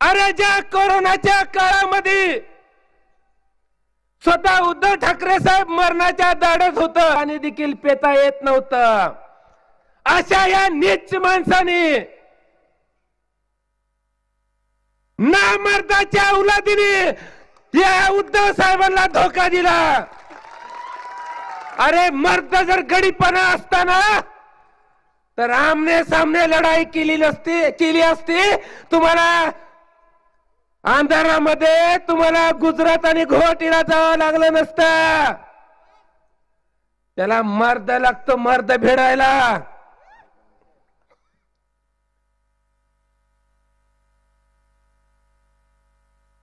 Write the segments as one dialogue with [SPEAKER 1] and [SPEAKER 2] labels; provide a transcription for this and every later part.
[SPEAKER 1] अरे ज्या कोरोनाच्या काळामध्ये स्वतः उद्धव ठाकरे साहेब मरणाच्या दाढत होत आणि देखील पेता येत नव्हतं, अशा या नीच माणसाने नामर्दाच्या औलादीने या उद्धव साहेबांना धोका दिला। अरे मर्द जर गडीपणा असताना तर आमने सामने लढाई केली असती। तुम्हाला अंधारामध्ये तुम्हाला गुजरात आणि गुवाहाटीला जावं लागलं नसतं। त्याला मर्द लागतो, मर्द भिडायला।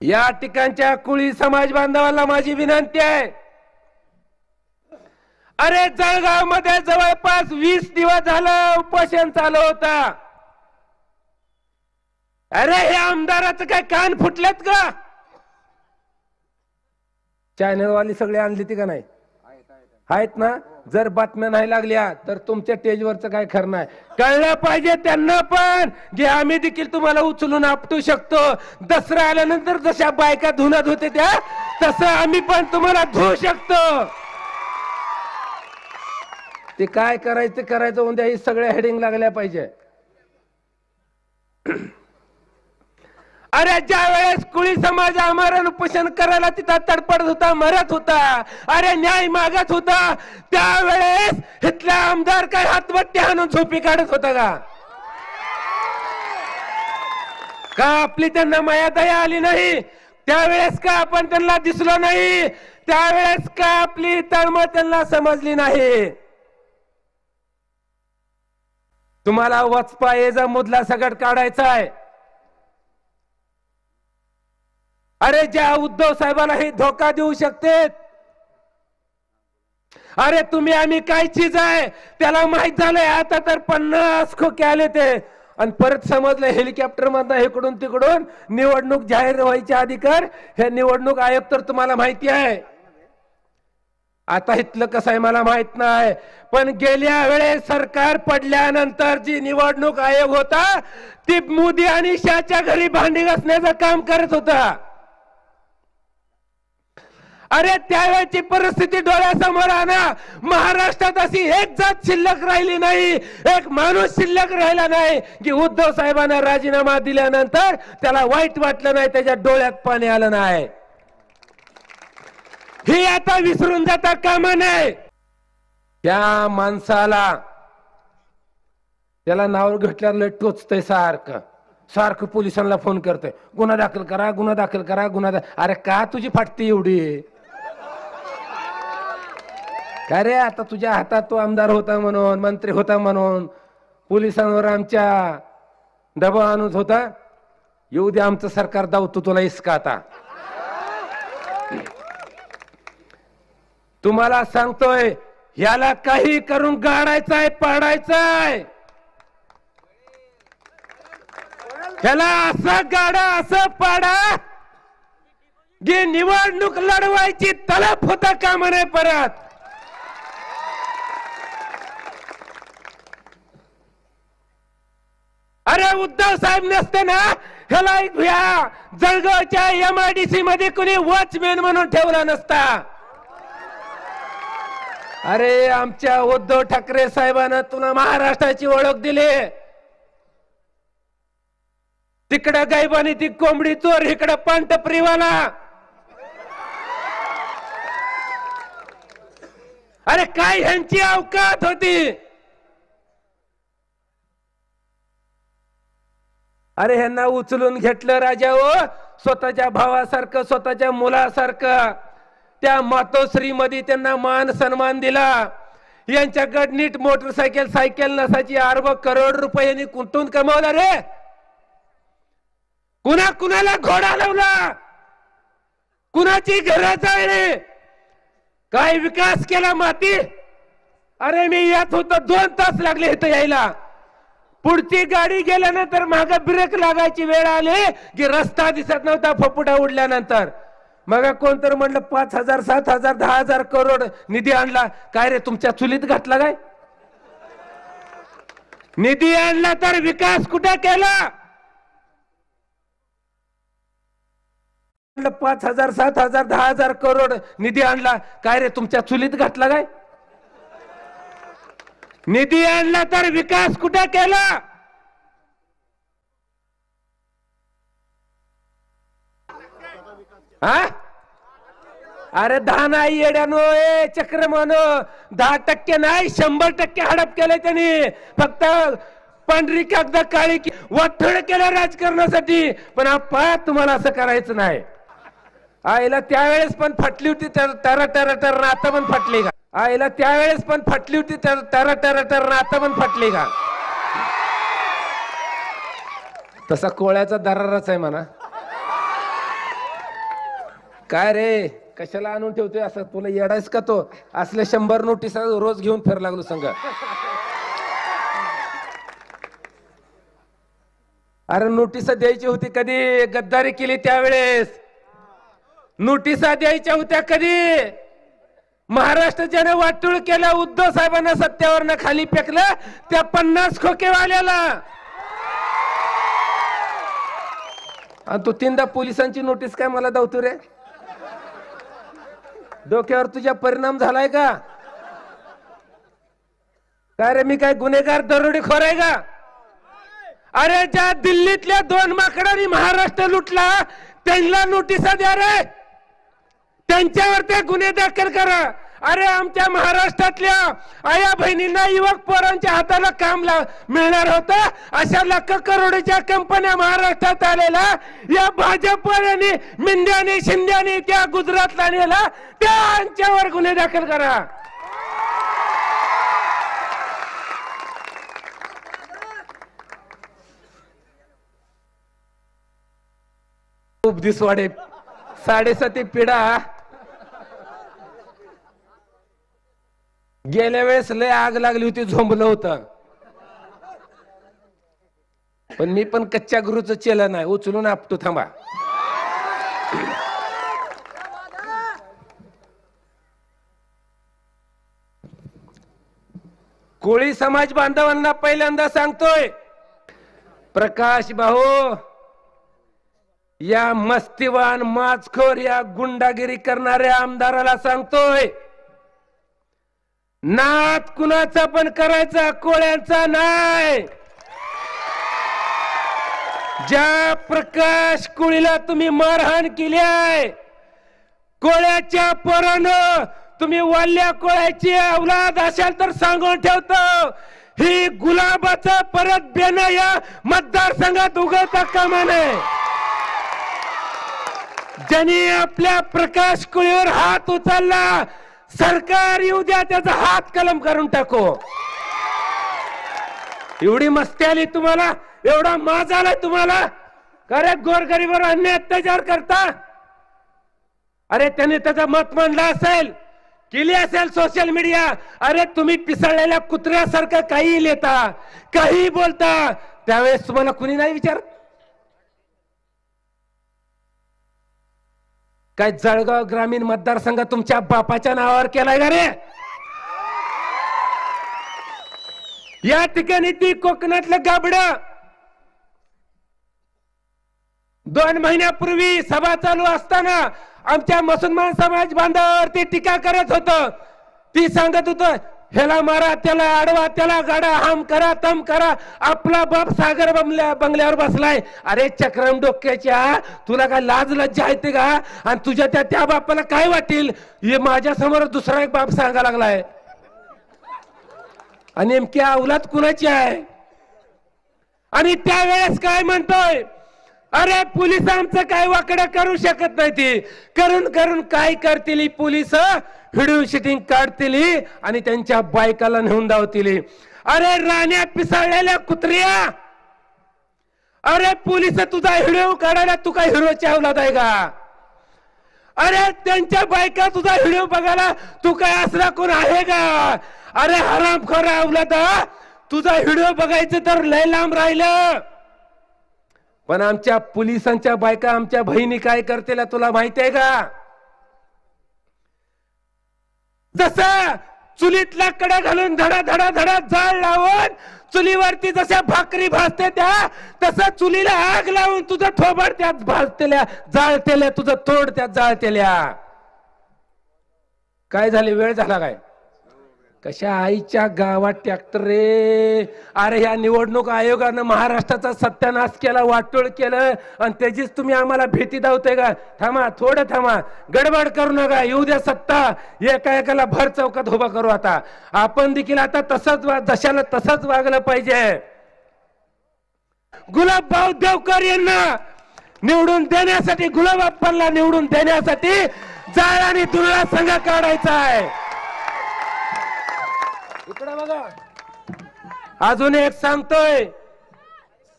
[SPEAKER 1] या ठिकाणच्या कुळी समाज बांधवांना माझी विनंती आहे, अरे जळगाव मध्ये जवळपास 20 दिवस झालं उपोषण चालू होता। अरे हे आमदाराचं काय कान फुटलेत का? चॅनलवाली सगळे आणली ती का नाही? आहेत ना? जर बातम्या नाही लागल्या तर तुमच्या स्टेजवरचं काय खरं नाही। कळलं पाहिजे त्यांना पण की आम्ही देखील तुम्हाला उचलून आपटू शकतो। दसरा आल्यानंतर जशा बायका धुण्यात होते त्या तसं आम्ही पण तुम्हाला धुवू शकतो। ते काय करायचं उद्या ही सगळ्या हेडिंग लागल्या पाहिजे। अरे ज्या वेळेस कुळी समाज आमरण उपोषण करायला तिथं तडपडत होता, मरत होता, अरे न्याय मागत होता, त्यावेळेस इथला आमदार काय हातबट्टी आणून झोपी काढत होता का आपली त्यांना माया दया आली नाही? त्यावेळेस का आपण त्यांना दिसलो नाही? त्यावेळेस का आपली तळमळ त्यांना समजली नाही? तुम्हाला वचपा येजा मुदला सगळं काढायचा आहे। अरे ज्या उद्धव साहेबांना हे धोका देऊ शकते, अरे तुम्ही आम्ही काय चीज आहे त्याला माहित झालंय। आता तर 50 खोके आले ते आणि परत समजलं हेलिकॉप्टर मधनं इकडून तिकडून निवडणूक जाहीर व्हायच्या अधिकार हे निवडणूक आयोग तर तुम्हाला माहिती आहे। आता इथलं कसं आहे मला माहित नाही, पण गेल्या वेळेस सरकार पडल्यानंतर जी निवडणूक आयोग होता ती मोदी आणि शहाच्या घरी भांडी घासण्याचं काम करत होता। अरे त्यावेळेची परिस्थिती डोळ्यासमोर आणा। महाराष्ट्रात अशी एक जात शिल्लक राहिली नाही, एक माणूस शिल्लक राहिला नाही की उद्धव साहेबांना राजीनामा दिल्यानंतर त्याला वाईट वाटलं नाही, त्याच्या डोळ्यात पाणी आलं नाही। हे आता विसरून जाता कामा नये। त्या माणसाला त्याला नाव घेतल्यावर टोचतंय, सारखं पोलिसांना फोन करतोय, गुन्हा दाखल करा, गुन्हा दाखल करा, अरे का तुझी फाटती एवढी? काय रे आता तुझ्या हातात तो आमदार होता म्हणून, मंत्री होता म्हणून पोलिसांवर आमच्या दबाव आणत होता? येऊ दे आमचं सरकार, दावतो तुला इसका। आता तुम्हाला सांगतोय याला काही करून गाडायचंय, पाडायचंय। त्याला असं गाडा, असं पाडा की निवडणूक लढवायची तलफ होता कामा नये परत। अरे उद्धव साहेब नसते ना ह्याला जळगावच्या MIDC मध्ये कुणी वॉचमॅन म्हणून ठेवला नसता। अरे आमच्या उद्धव ठाकरे साहेबांना तुला महाराष्ट्राची ओळख दिली। तिकडं गायबानी ती कोंबडी चोर, इकडं पानटपरीवाला। अरे काय ह्यांची अवकात होती? अरे ह्यांना उचलून घेतलं राजा हो, स्वतःच्या भावासारखं, स्वतःच्या मुलासारखं। त्या मातोश्री मध्ये त्यांना मान सन्मान दिला। यांच्याकडे नीट मोटरसायकल सायकल नसायची, अरब करोड रुपये यांनी कुठून कमवला रे? कुणाला घोडा लावला, कुणाची घरं जाळली, काय विकास केला माती? अरे मी यात होतो, 2 तास लागले इथं यायला। पुढची गाडी गेल्यानंतर मागे ब्रेक लागायची वेळ आली की रस्ता दिसत नव्हता फपुटा उडल्यानंतर। मग कोणतर म्हणलं 5,000 7,000 10,000 करोड निधी आणला। काय रे तुमच्या चुलीत घातला काय? निधी आणला तर विकास कुठे केला? 5,000 7,000 10,000 करोड निधी आणला. काय रे तुमच्या चुलीत घातला काय? निधी आणला तर विकास कुठे केला? हा? अरे 10 नाही येड्यानो, चक्रमान 10% नाही 100% हडप केले त्यांनी. फक्त पांढरी कागद काळी वाटोळ केलं राजकारणासाठी. पण आप्पा तुम्हाला असं करायचं नाही. आईला त्यावेळेस पण फाटली होती टर टर टर, आता पण फाटली का? आईला त्यावेळेस पण फाटली होती टर टर टर, आता पण फाटली का? तसा कोळ्याचा दराराच आहे म्हणा. काय रे कशाला आणून ठेवतोय असं? तुला येडायस का तो? असले 100 नोटीस रोज घेऊन फिर लागलो संघ. अरे नोटीस द्यायची होती कधी? गद्दारी केली त्यावेळेस. नोटिसा द्यायच्या होत्या कधी? महाराष्ट्राच्याने वाटोळ केलं. उद्धव साहेबांना सत्तेवरनं खाली फेकलं त्या 50 खोकेवाल्याला. आणि तू 3दा पोलिसांची नोटीस काय मला दावतो रे? डोक्यावर तुझ्या परिणाम झालाय का? काय रे मी काय गुन्हेगार दरोडेखोर आहे का? अरे ज्या दिल्लीतल्या 2 माकडांनी महाराष्ट्र लुटला त्यांना नोटिसा द्या रे. त्यांच्यावर ते गुन्हे दाखल करा. अरे आमच्या महाराष्ट्रातल्या आया बहिणींना युवक पोरांच्या हाताला काम मिळणार होतं. अशा लाख करोडच्या कंपन्या महाराष्ट्रात आलेल्या या भाजपवाल्यांनी मिंद्याने शिंद्याने त्या गुजरातला नेला. त्यांच्यावर गुन्हे दाखल करा. उपदिसवाडे 7.5 पिढा. गेल्या वेळेस लय आग लागली होती, झोंबलं होतं. पण मी पण कच्च्या गुरुचं चेलं नाही, उचलून आपटू. थांबा. कोळी समाज बांधवांना पहिल्यांदा सांगतोय, प्रकाश भाऊ या मस्तीवान माचखोर या गुंडागिरी करणाऱ्या आमदाराला सांगतोय, नाद कुणाचा पण करायचा, कोळ्यांचा नाही. ज्या प्रकाश कोळीला तुम्ही मारहाण केली आहे, कोळ्याच्या पोरानं तुम्ही वाल्या कोळ्याची औलाद असाल तर सांगून ठेवतो, ही गुलाबाचा परत बेना या मतदारसंघात उगवता कामा नये. ज्यांनी आपल्या प्रकाश कोळीवर हात उचलला, सरकार येऊ द्या त्याचा हात कलम करून टाको. एवढी मस्ती आली तुम्हाला, एवढा माज आलाय तुम्हाला? अरे गोरगरीबावर अन्याय अत्याचार करता. अरे त्याने त्याचं मत मांडलं असेल, केली असेल सोशल मीडिया. अरे तुम्ही पिसळलेल्या कुत्र्यासारखं काही लिहिता, काही बोलता, त्यावेळेस तुम्हाला कुणी नाही विचार? काय जळगाव ग्रामीण मतदारसंघ तुमच्या बापाच्या नावावर केलाय का रे? या ठिकाणी ती कोकणातलं गाबड 2 महिन्यापूर्वी सभा चालू असताना आमच्या मुसलमान समाज बांधवावरती टीका करत होत. ती सांगत होत, ह्याला मारा, त्याला अडवा, त्याला गाडा, हम करा तम करा, आपला बाप सागर बंगल्यावर बसलाय. अरे चक्रम डोक्याच्या, तुला काय लाज लज्जा येते का? आणि तुझ्या त्या बापाला काय वाटेल? हे माझ्या समोर दुसरा एक बाप सांगा लागलाय. आणि नेमकी औलाद कुणाची आहे? आणि त्यावेळेस काय म्हणतोय, अरे पोलिस आमचं काय वाकडं करू शकत नाही. ती करून करून काय करतील पोलिस? व्हिडिओ शूटिंग काढतील आणि त्यांच्या बायकाला नेऊन धावतील. अरे राण्या पिसाळलेल्या कुत्र्या, अरे पोलिस तुझा व्हिडिओ काढायला तू काय हिरोच्या औलाद आहे का? अरे त्यांच्या बायका तुझा व्हिडिओ बघायला तू काय असला कोण आहे का? अरे हरामखोर औलाद, तुझा व्हिडिओ बघायचं तर लय लांब राहिलं. पण आमच्या पोलिसांच्या बायका, आमच्या बहिणी काय करतील तुला माहिती आहे का? जसं चुलीत लाकडं घालून धडा धडा धडा जाळ लावून चुलीवरती जशा भाकरी भाजते त्या तसं चुलीला आग लावून तुझं थोबड त्यात भाजतेल्या जाळतेल्या तुझं तोड त्यात जाळतेल्या. काय झाले वेळ झाला काय कशा आईच्या गावात ट्रॅक्टर रे. अरे ह्या निवडणूक आयोगानं महाराष्ट्राचा सत्यानाश केला वाटोळ केलं आणि त्याचीच तुम्ही आम्हाला भीती दावते का. थांबा थोडं थांबा गडबड करू नका येऊ द्या सत्ता एका एकाला भर चौकात उभा करू. आता आपण देखील आता तसंच जशाला तसंच वागलं पाहिजे. गुलाबभाऊ देवकर यांना निवडून देण्यासाठी गुलाबप्पांना निवडून देण्यासाठी जाळ आणि दुर्ळा संघ काढायचा आहे. इकडे बघा अजून एक सांगतोय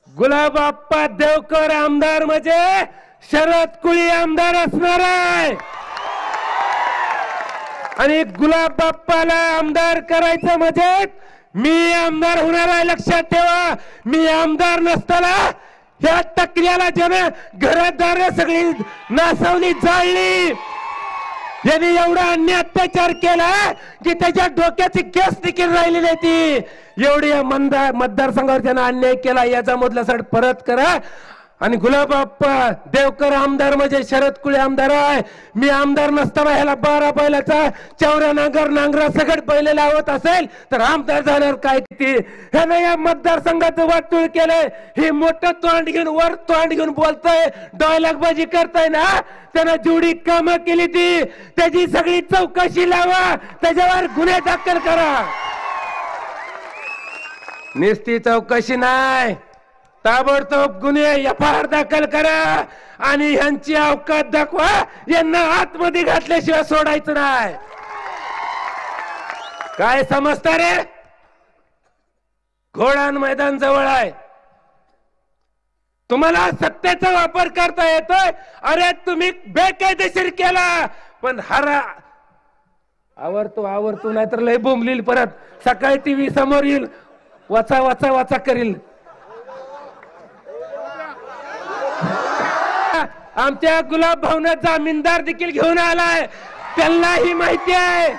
[SPEAKER 1] गुलाबप्पा देवकर आमदार म्हणजे शरद कुळी आमदार असणार आहे. आणि गुलाबप्पाला आमदार करायचं म्हणजे मी आमदार होणार आहे. लक्षात ठेवा मी आमदार नसताना ह्या टकल्याला ज्याने घरदार सगळी नासवली जाळली यांनी एवढा अन्य अत्याचार केला की त्याच्या डोक्याची केस देखील राहिली नाही ती. एवढी मतदारसंघावर ज्यानं अन्याय केला याचा मधला सड परत करा. आणि गुलाबप्पा देवकर आमदार म्हणजे शरद कुळे आमदार आहे. मी आमदार नसताना ह्याला 12 बैलाचा चौऱ्या नांगरा सगळं बैल लावत असेल तर आमदार झाल्यावर काय किती. ह्यानं या मतदारसंघाचं वाटूळ केलंय. हे मोठं तोंड घेऊन वर तोंड घेऊन बोलतोय डायलॉगबाजी करताय ना. त्यानं जेवढी कामं केली ती त्याची सगळी चौकशी लावा त्याच्यावर गुन्हे दाखल करा. नुसती चौकशी नाही ताबडतोब गुन्हे एफआयआर दाखल करा आणि ह्यांची अवकात दाखवा. यांना आतमध्ये घातल्याशिवाय सोडायचं नाही. काय समजता रे घोडान मैदान जवळ आहे. तुम्हाला सत्तेचा वापर करता येतोय. अरे तुम्ही बेकायदेशीर केला पण हरा आवरतो नाहीतर लय बोंबलील परत सकाळी टीव्ही समोर येईल वाचा वाचा वाचा करील. आमच्या गुलाब भाऊना जामीनदार देखील घेऊन आलाय त्यांनाही माहिती आहे.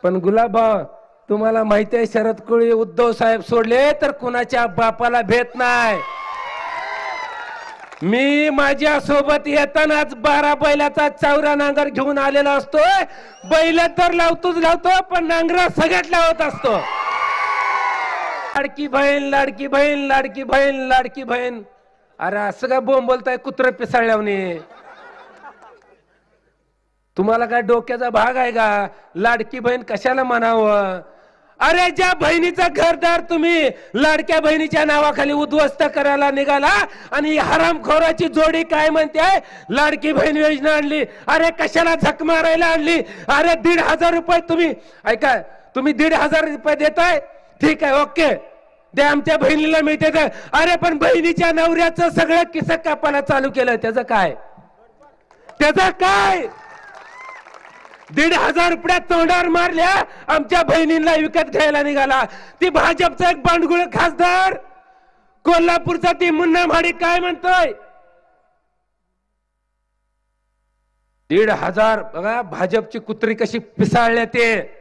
[SPEAKER 1] पण गुलाब भाऊ तुम्हाला माहिती आहे शरद कुळी उद्धव साहेब सोडले तर कुणाच्या बापाला भेट नाही. मी माझ्या सोबत येतानाच 12 बैलाचा चौरा नांगर घेऊन आलेला असतोय. बैल तर लावतो पण नांगरा सगळ्यात लावत असतो. लाडकी बहीण लाडकी बहीण लाडकी बहीण लाडकी बहीण. अरे असं काय बोंब बोलताय कुत्र पिसाळल्याने. तुम्हाला काय डोक्याचा भाग आहे का लाडकी बहीण कशाला म्हणावं. अरे ज्या बहिणीचा घरदार तुम्ही लाडक्या बहिणीच्या नावाखाली उद्ध्वस्त करायला निघाला आणि हरामखोराची जोडी काय म्हणते लाडकी बहीण योजना आणली. अरे कशाला झक मारायला आणली. अरे 1,500 रुपये तुम्ही ऐका तुम्ही 1,500 रुपये देताय ठीक आहे ओके द्या आमच्या बहिणीला मिळते. अरे पण बहिणीच्या नवऱ्याचं सगळं किस्स कापायला चालू केलं त्याचं काय 1,500 रुपयात तोंडावर मारल्या आमच्या बहिणींना विकत घ्यायला निघाला. ती भाजपचा एक बांडगुळ खासदार कोल्हापूरचा ती मुन्ना म्हाडी काय म्हणतोय 1,500. बघा भाजपची कुत्री कशी पिसाळल्या. ते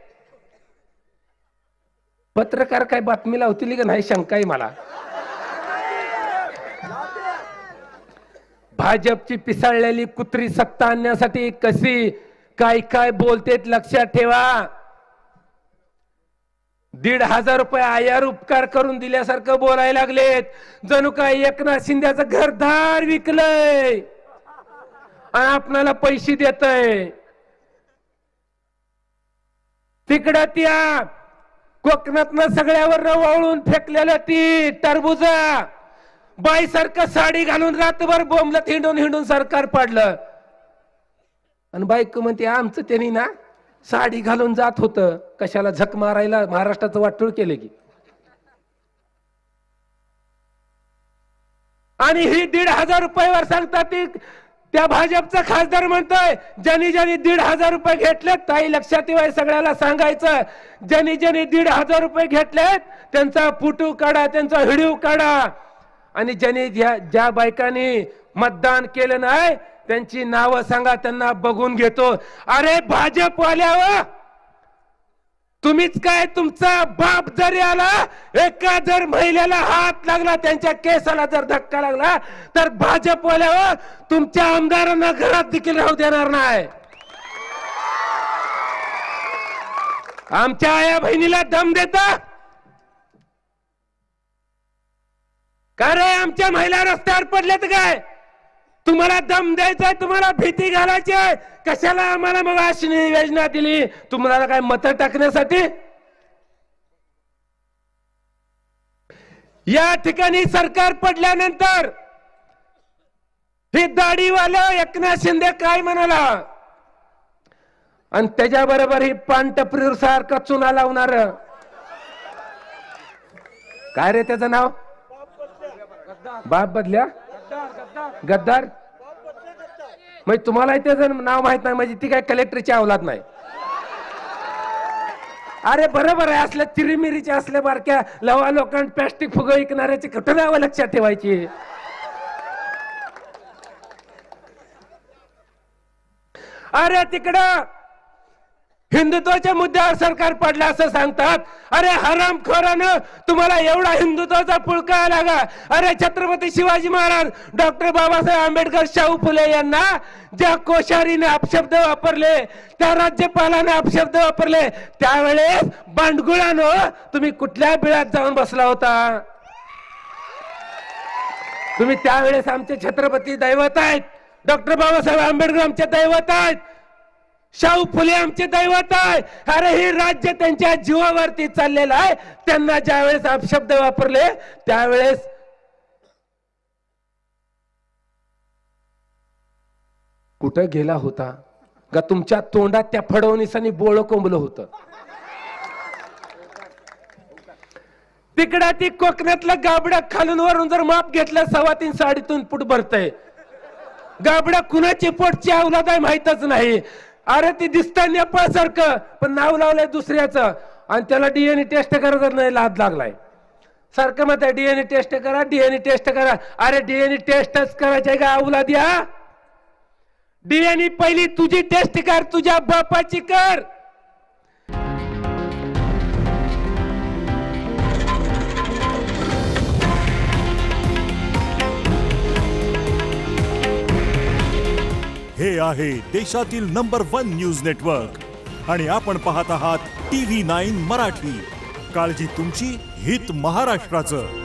[SPEAKER 1] पत्रकार काय बातमी लावतील का नाही शंका आहे मला. भाजपची पिसाळलेली कुत्री सत्ता आणण्यासाठी कशी काय काय बोलतेत लक्षात ठेवा. 1,500 रुपये आयार उपकार करून दिल्यासारखं बोलायला लागलेत. जणू काय एकनाथ शिंदेचं घरदार विकलंय आणि आपणाला पैसे देतय. तिकडं त्या कोकणातनं सगळ्यावर वाळून फेकलेलं ती टरबुजा बाई सारखं साडी घालून रातभर बोंबलत हिंडून हिंडून सरकार पाडलं. आणि बायको म्हणते आमचं त्यांनी ना साडी घालून जात होतं कशाला झक मारायला महाराष्ट्राचं वाटोळ केले की. आणि ही 1,500 रुपयावर सांगतात ती त्या भाजपचा खासदार म्हणतोय ज्यांनी 1,500 रुपये घेतलेत ताई लक्षात ठेवा सगळ्याला सांगायचं ज्यांनी 1,500 रुपये घेतलेत त्यांचा फोटो काढा त्यांचा व्हिडिओ काढा. आणि ज्यांनी ज्या बायकांनी मतदान केलं नाही त्यांची नावं सांगा, त्यांना बघून घेतो. अरे भाजपवाल्यावर तुम्हीच काय, तुमचा बाप जरी आला, एका जर महिलेला हात लागला, त्यांच्या केसाला जर धक्का लागला, तर भाजपवाल्यावर तुमच्या आमदारांना घरात देखील राहू देणार नाही. आमच्या आया बहिणीला दम देता का रे? आमच्या महिला रस्त्यावर पडल्यात काय? तुम्हाला दम द्यायचाय, तुम्हाला भीती घालायची आहे. कशाला आम्हाला मग अशी योजना दिली? तुम्हाला काय मतं टाकण्यासाठी? या ठिकाणी सरकार पडल्यानंतर हे दाढीवाला एकनाथ शिंदे काय म्हणाला, आणि त्याच्याबरोबर ही पानटपरीवर सारखा चुना लावणार, काय रे त्याचं नाव? बाप बदल्या गद्दार. मग तुम्हाला त्याचं नाव माहित नाही म्हणजे ती काय कलेक्टरची औलाद नाही. अरे बरोबर आहे, असल्या चिरीमिरीच्या असल्या बारक्या लवा लोकांना प्लास्टिक फुग विकणाऱ्याची कुठं नावं लक्षात ठेवायची? अरे तिकडं हिंदुत्वाच्या मुद्द्यावर सरकार पडलं असं सांगतात. अरे हरामखोरानं तुम्हाला एवढा हिंदुत्वाचा पुळका आला का? अरे छत्रपती शिवाजी महाराज, डॉक्टर बाबासाहेब आंबेडकर, शाहू फुले यांना ज्या कोश्यारीने अपशब्द वापरले, त्या राज्यपालाने अपशब्द वापरले, त्यावेळेस बांडगुळानं तुम्ही कुठल्या बिळात जाऊन बसला होता? तुम्ही त्यावेळेस आमचे छत्रपती दैवत आहेत, डॉक्टर बाबासाहेब आंबेडकर आमचे दैवत आहेत, शाहू फुले आमचे दैवत आहे. अरे हे राज्य त्यांच्या जीवावरती चाललेलं आहे. त्यांना ज्यावेळेस अपशब्द वापरले त्यावेळेस कुठं गेला होता का? तुमच्या तोंडात त्या फडणवीसांनी बोळ कोंबलं होतं. तिकडा ती कोकणातलं गाबडा खालून वरून जर माप घेतलं 3.25 साडेतीन फूट भरतय. गाबडा कुणाची पोटची औलाद आहे माहितच नाही. अरे ती दिसतं नेपाळ सारखं, पण नाव लावलंय दुसऱ्याचं, आणि त्याला डीएनए टेस्ट करायचा नाही लाद लागलाय. सारखं मत डीएनए टेस्ट करा, डीएनए टेस्ट करा. अरे डीएनए टेस्टच करायचंय का औलाद? या डीएनए पहिली तुझी टेस्ट कर, तुझ्या बापाची कर.
[SPEAKER 2] हे आहे देशातील नंबर 1 न्यूज नेटवर्क आणि आपण पाहत आहात TV9 मराठी. काळजी तुमची, हित महाराष्ट्राचं.